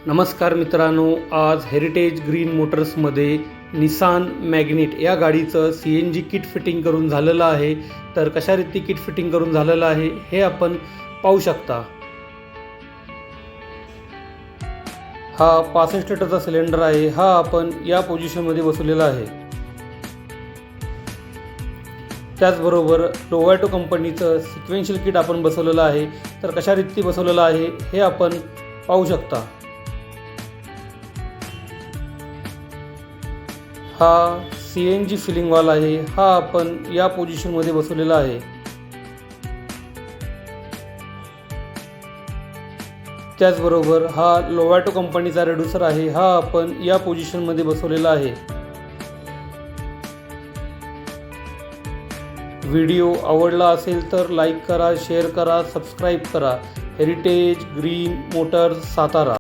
नमस्कार मित्रांनो, आज हेरिटेज ग्रीन मोटर्समध्ये निसान मॅग्नेट या गाडीचं CNG किट फिटिंग करून झालेलं आहे. तर कशा रीती किट फिटिंग करून झालेलं आहे हे आपण पाहू शकता. हा 65 लिटरचा सिलेंडर आहे. हा आपण या पोझिशनमध्ये बसवलेला आहे. त्याचबरोबर लोवॅटो कंपनीचं सिक्वेन्शियल किट आपण बसवलेलं आहे. तर कशा रीती बसवलेलं आहे हे आपण पाहू शकता. हा CNG फिलिंग वाल आहे. हा आपण या पोझिशनमध्ये बसवलेला आहे. त्याचबरोबर हा लोवॅटो कंपनीचा रेड्युसर आहे. हा आपण या पोझिशनमध्ये बसवलेला आहे. व्हिडिओ आवडला असेल तर लाईक करा, शेअर करा, सबस्क्राईब करा. Heritage green Motors Satara.